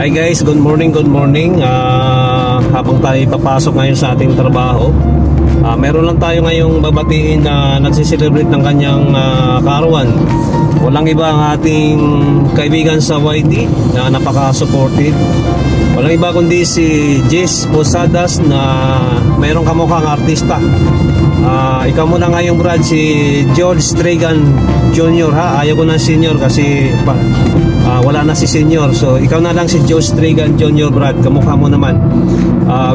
Hi guys, good morning, good morning. Habang tayo papasok ngayon sa ating trabaho, meron lang tayo ngayong babatiin na nagsiselebrate ng kanyang karawan. Walang iba ang ating kaibigan sa YT na napaka-supportive. Walang iba kundi si Jess Posadas na mayroong kamukhang artista. Ikaw muna ngayong Brad, si George Stregan Jr. ha. Ayaw ko ng senior kasi wala na si senior. So ikaw na lang si George Stregan Jr. Brad, kamukha mo naman.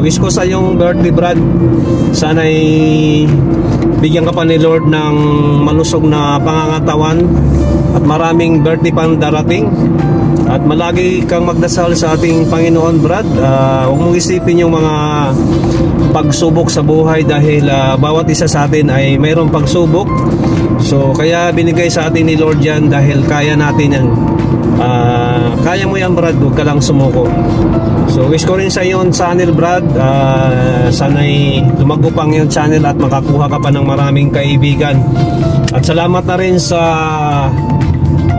Wish ko sa iyong birthday Brad, sana'y bigyan ka pa ni Lord ng malusog na pangangatawan at maraming birthday pang darating. At malagi kang magdasal sa ating Panginoon Brad. Huwag mong isipin yung mga pagsubok sa buhay dahil bawat isa sa atin ay mayroong pagsubok. So kaya binigay sa atin ni Lord yan dahil kaya natin yan. Kaya mo yan Brad, huwag ka lang sumuko. So wish ko rin sa iyo channel Brad, sana'y lumago pang yung channel at makakuha ka pa ng maraming kaibigan. At salamat na rin sa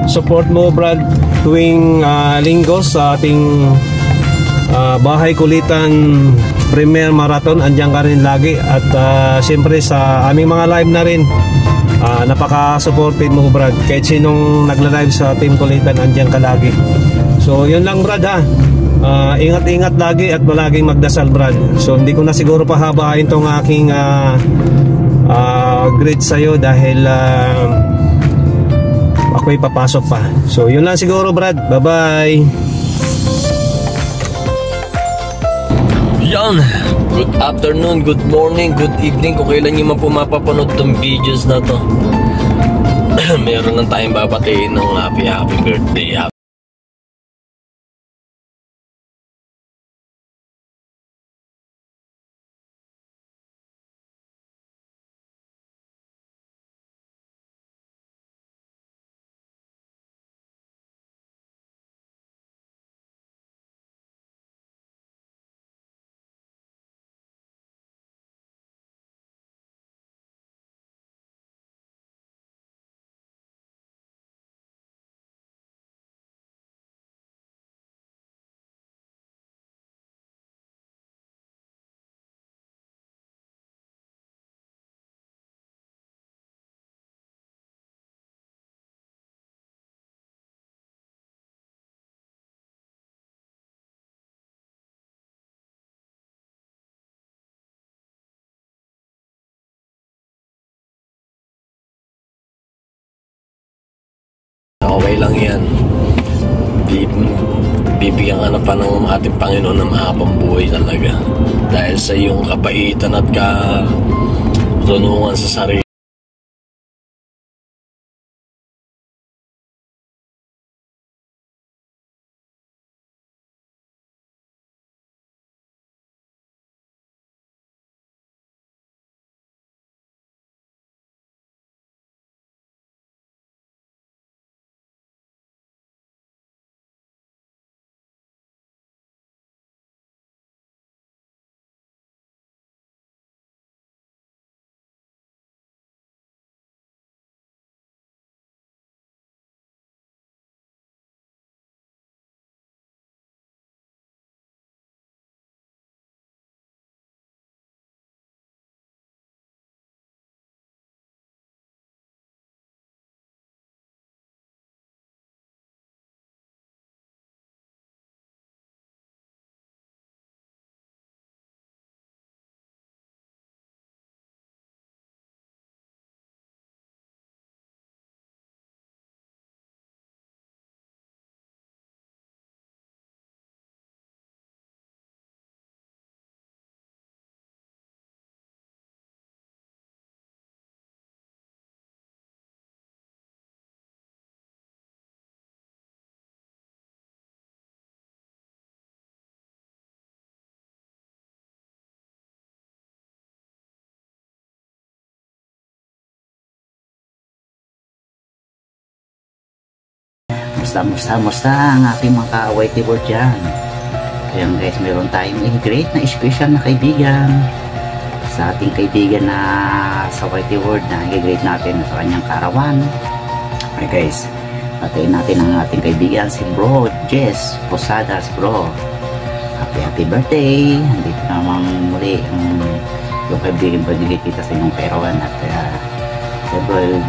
support mo Brad tuwing linggo sa ating Bahay Kulitan Premier Marathon. Andiyan ka rin lagi. At siyempre sa aming mga live na rin, napaka-supportive mo Brad. Kahit sinong nagla-live sa Team Kulitan, andiyan ka lagi. So yun lang Brad ha. Ingat-ingat lagi at palaging magdasal Brad. So hindi ko na siguro pahabain tong aking greet sa'yo dahil ako'y papasok pa. So yun lang siguro Brad. Bye bye. Yan. Good afternoon, good morning, good evening, kung kailan nyo man po mapapanood tong videos na to. Meron lang tayong babatiin ng happy birthday. Okay lang yan. Bibigyan ka na pa ng ating Panginoon ng mahabang buhay talaga. Dahil sa iyong kabaitan at katunungan sa sarili. Musta ang aking mga ka-YT world dyan. Kaya guys, meron tayong great na special na kaibigan sa ating kaibigan na sa YT world na i-great natin sa kanyang karawan. Okay guys, Patayin natin ang ating kaibigan si Bro Jess Posadas. Bro, happy birthday. Andito naman muli yung kaibigan pagbigay kita sa inyong perawan. At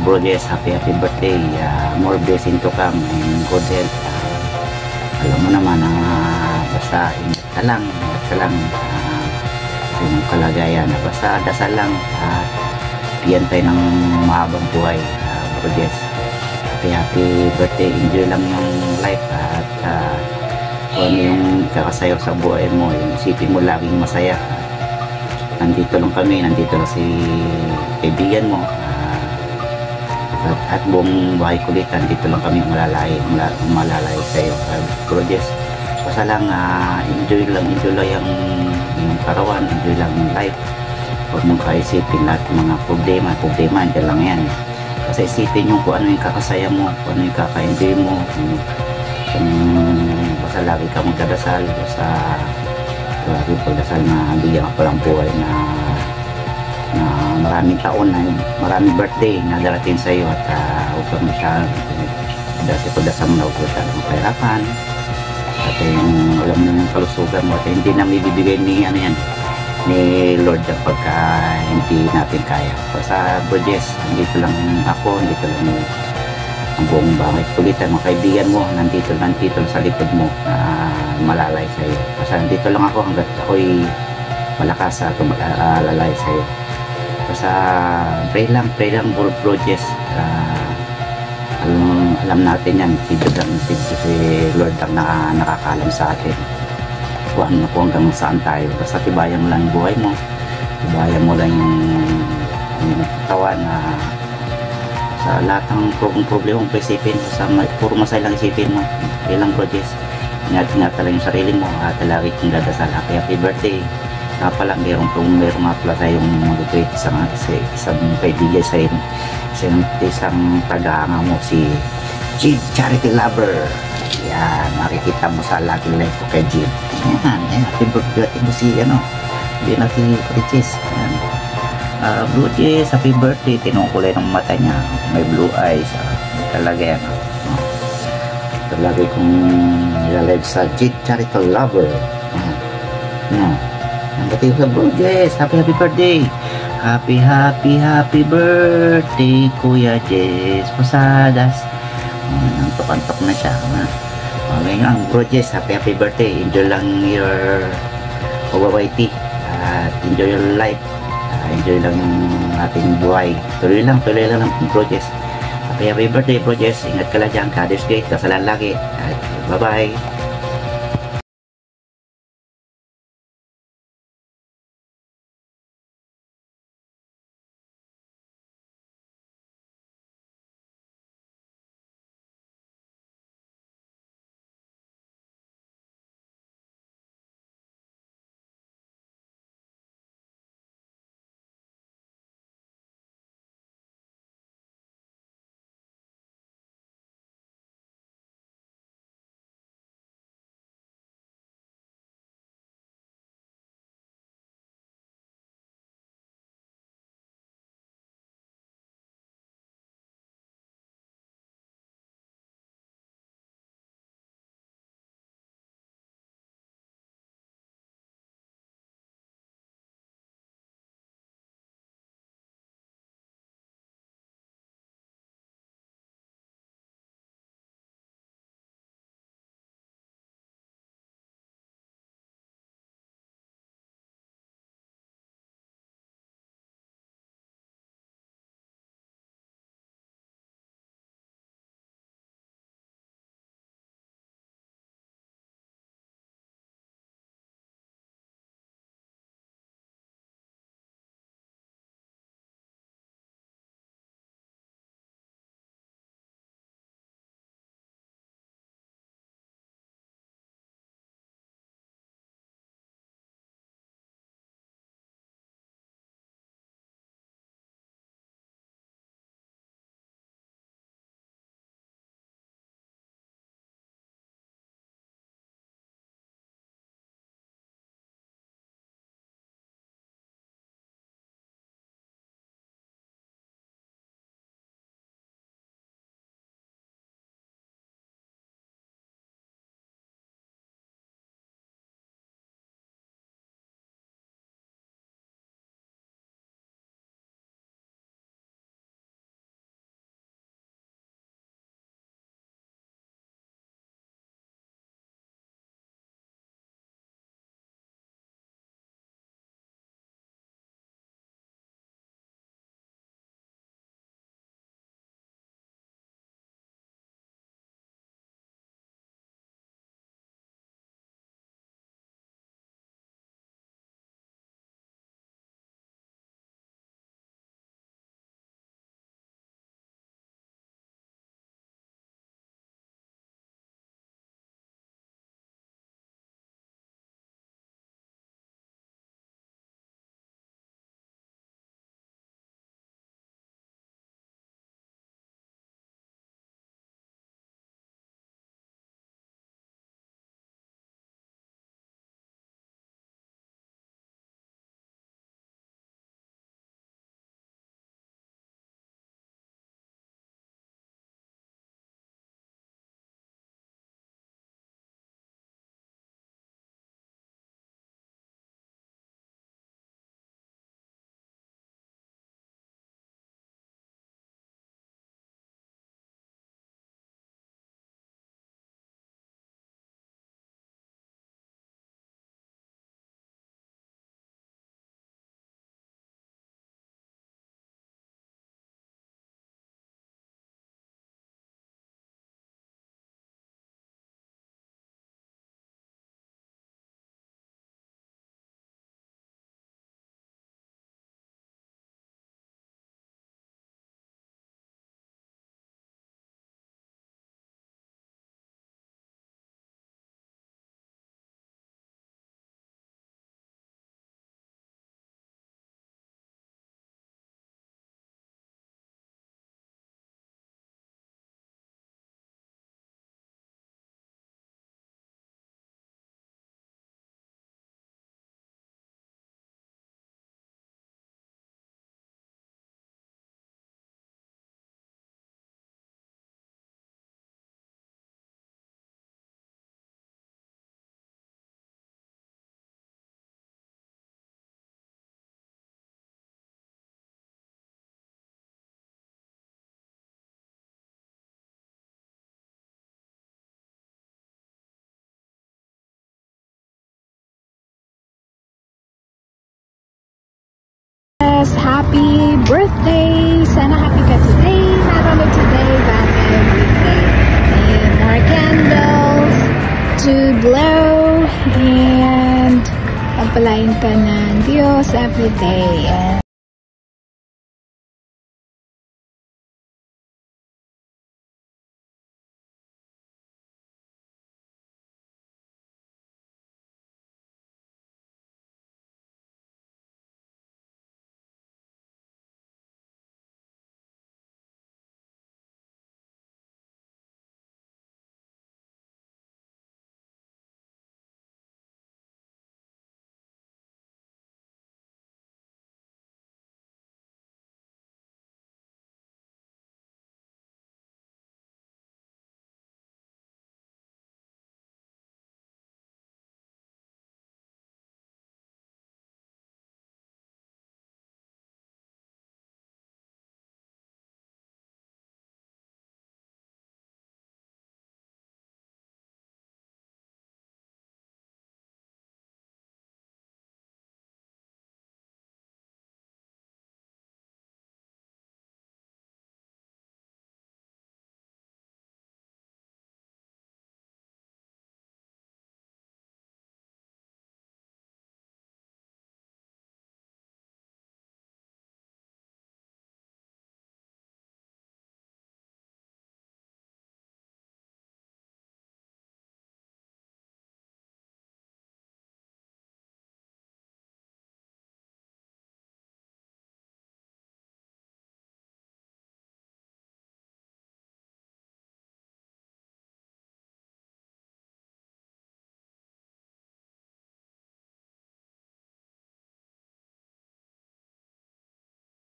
Bro Jess, happy birthday. More blessing to come and good health. Alam mo naman, basta ingat ka lang sa inyong kalagayan. Basta dasal lang, bigyan tayo ng mahabang buhay. Bro Jess, happy birthday. Enjoy lang yung life at kung ano yung kakasayaw sa buhay mo, yung isipin mo laging masaya. Nandito lang kami, nandito lang si kaibigan mo, at buong bahay kulitan, dito lang kami malalay sa iyo. Bro Jess, basta lang enjoy lang yung karawan, enjoy lang yung life. Huwag mong kaisipin lahat ng mga problema, dyan lang yan. Kasi isipin yung kung ano yung kakasaya mo, kung ano yung kaka-enjoy mo, kung basta lagi ka magdadasal, basta lagi pagdasal na bigyan ka palang buhay na maraming taon, na maraming birthday na darating sa iyo. At huwag ka masyadong dahil pagdasal mo na huwag ka masyadong kahirapan. At yung alam mo yung kalusugan mo, at hindi na may bibigay ni Lord pagka hindi natin kaya. Basta Bro Jess, nandito lang ako, nandito lang ang buong bahay kulitan, mga kaibigan mo, nandito lang sa likod mo, malalay sa iyo. Basta nandito lang ako hanggat ako'y malakas at malalay sa iyo. Basta pray lang Bro Jess. Alam natin yan, si Lord ang nakakalam sa atin kung hanggang saan tayo. Basta tibayan mo lang yung buhay mo, tibayan mo lang yung katawan na sa lahat ng problema mong isipin, puro masaya lang isipin mo. Ilang Bro Jess, ingat lang yung sarili mo at lagi kong dadasal. Happy birthday. Nga pala, meron nga pala tayong mag-greet isang kaibigan sa isang tagahanga mo, si Jid Charity Lover. Yan, makikita mo sa Lucky Life ko kay Jid. Yan, happy birthday mo si Bro Jess. Bro Jess, happy birthday. Tinong kulay ng mata niya, may blue eyes. Talaga yan. Talaga kong nilalive sa Jid Charity Lover. Ang bati ko sa Bro Jess, happy birthday. Happy birthday, Kuya Jess Posadas. Antok na siya. Ngayon, Bro Jess, happy birthday. Enjoy lang your OYT. Enjoy your life. Enjoy lang yung ating buhay. Tuloy lang Bro Jess. Happy birthday, Bro Jess. Ingat ka lang dyan. God is great. Kasalan lagi. Bye-bye. happy birthday! Sana happy ka today, not only today, but every day. And more candles to blow and pagpalain ka ng Diyos every day. And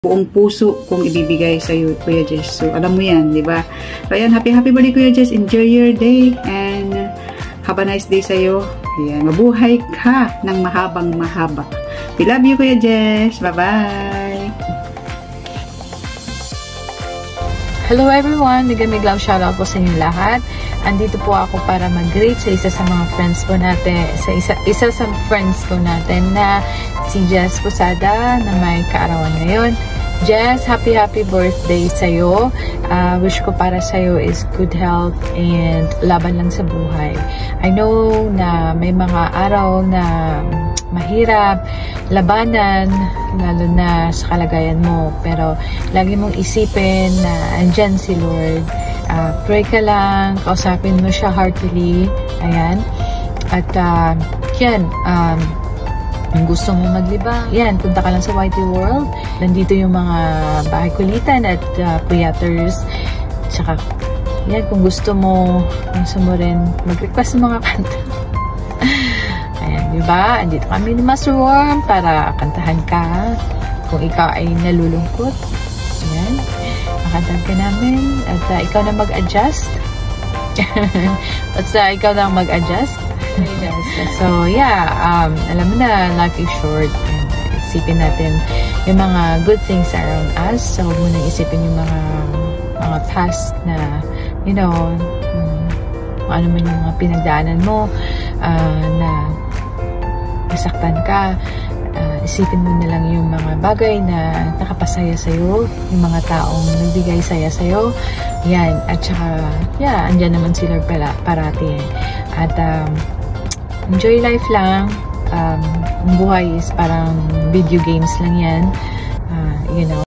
buong puso kung ibibigay sa iyo, Kuya Jess. So, alam mo yan, di ba? So, ayan, happy birthday, Kuya Jess. Enjoy your day and have a nice day sa iyo. Ayan, mabuhay ka ng mahabang mahaba. We love you, Kuya Jess. Bye-bye! hello everyone! Mega love shoutout po sa inyo lahat. Andito po ako para mag-greet sa isa sa mga friends ko natin, isa sa friends ko natin na si Jess Posada na may kaarawan ngayon. Jess, happy birthday sa'yo. Wish ko para sa'yo is good health and laban lang sa buhay. I know na may mga araw na mahirap, labanan, lalo na sa kalagayan mo. Pero lagi mong isipin na andyan si Lord. Pray ka lang, kausapin mo siya heartily. Ayan. At yan, kung gusto mo maglibang, yan, punta ka lang sa Whitey World. Nandito yung mga bahay kulitan at puyaters. Tsaka, yan, kung gusto mo rin mag-request ng mga kanta. Ayan, diba? Andito kami ni Master Worm para kantahan ka. Kung ikaw ay nalulungkot. Ayan, makantahan ka namin. At ikaw na mag-adjust. At ikaw na mag-adjust. So, yeah, alam mo na, life is short. And isipin natin yung mga good things around us. So, huwag mo na isipin yung mga past na, you know, ano man yung mga pinagdaanan mo, na nasaktan ka. Isipin mo na lang yung mga bagay na nakapasaya sa'yo, yung mga taong nagbigay saya sa'yo. Yan. At saka, yeah, andyan naman sila parati. At, enjoy life lang. Ang buhay is parang video games lang yan. You know.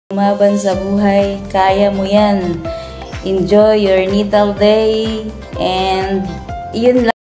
Lumaban sa buhay, kaya mo yan. Enjoy your natal day and yun lang.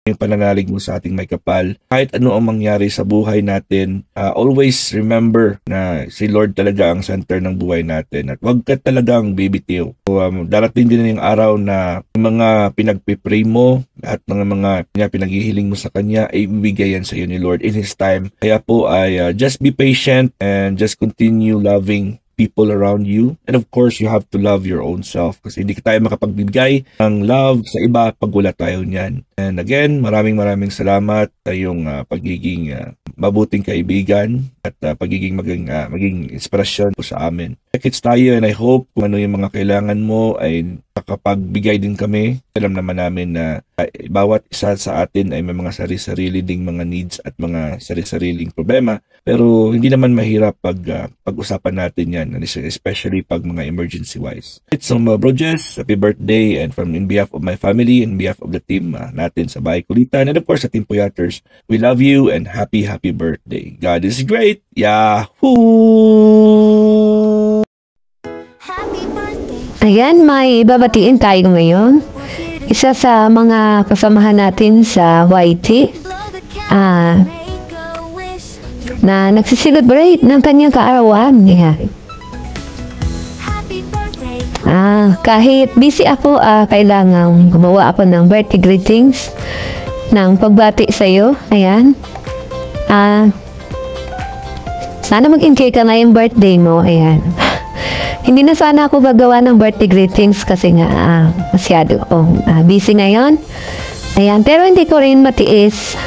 yung pananalig mo sa ating may kapal. Kahit ano ang mangyari sa buhay natin, always remember na si Lord talaga ang center ng buhay natin at huwag ka talagang bibitiw. So, darating din yung araw na yung mga pinagpipray mo at mga pinaghihiling mo sa Kanya ay ibigay yan sa iyo ni Lord in His time. Kaya po ay just be patient and just continue loving people around you. And of course, you have to love your own self kasi hindi tayo makapagbigay ng love sa iba pag wala tayo niyan. And again, maraming salamat sa iyong pagiging mabuting kaibigan at pagiging maging inspirasyon po sa amin. Kids tayo and I hope kung ano yung mga kailangan mo ay nakapagbigay din kami. Alam naman namin na bawat isa sa atin ay may mga sarili-sarili ding mga needs at mga sarili-sariling problema. Pero hindi naman mahirap pag-usapan natin yan, especially pag mga emergency wise. It's Bro Jess, happy birthday, and in behalf of my family and behalf of the team natin sa Bahay Kulitan and of course sa Team Puyaters, we love you and happy birthday. God is great. Yahoo! Ayan, may babatiin tayo ngayon. Isa sa mga kasamahan natin sa YT na nagsiselebrate ng kanyang kaarawan. Yeah. Kahit busy ako, kailangan gumawa ako ng birthday greetings ng pagbati sa iyo. Ayan. Sana mag-enjoy ka na yung birthday mo. Ayan. Hindi na sana ako gagawa ng birthday greetings kasi nga masyado akong busy ngayon. Ayan, pero hindi ko rin matiis.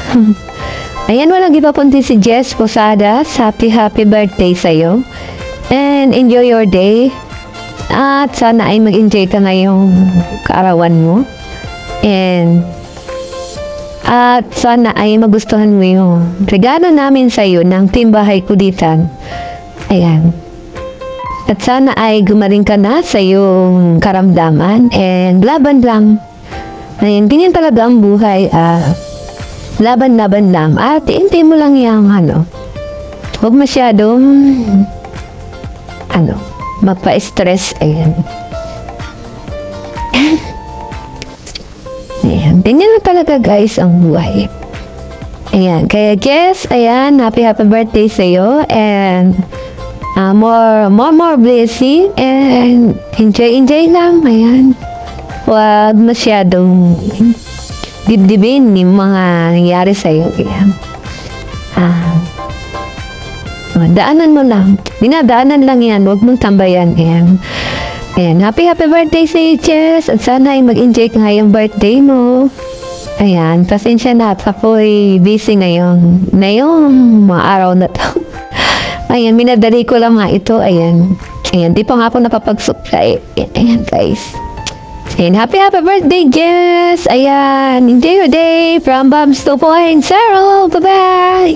Ayan, walang iba kundi si Jess Posadas. Happy birthday sa'yo. And enjoy your day. At sana ay mag-enjoy ka ngayong kaarawan mo. And at sana ay magustuhan mo yung regalo namin sa'yo ng Team Bahay Kulitan. Ayan. At sana ay gumaling ka na sa iyong karamdaman. And laban lang. Ayan, ganyan talaga ang buhay. Laban lang. At hintay mo lang yung huwag masyadong magpa-stress. Ayan. Ayan. Ganyan na talaga guys ang buhay. Ayan. Kaya guys, ayan, happy birthday sa iyo. And more blessing. And enjoy lang. Ayan. Huwag masyadong dibdibin yung mga nangyari sa'yo. Daanan mo lang. Dinadaanan lang yan. Huwag mong tambayan. Ayan. Happy birthday sa iyo, Jess. At sana ay mag-enjoy ka ngayong birthday mo. Ayan. Pasensya na. Ako'y busy ngayon. Mga araw na to. Ayan. Minadali ko lang nga ito. Ayan. Di pa nga ako napapag-supply. Ayan, guys. And happy birthday, Jess! Ayan, enjoy your day from Bams 2.0. Bye-bye!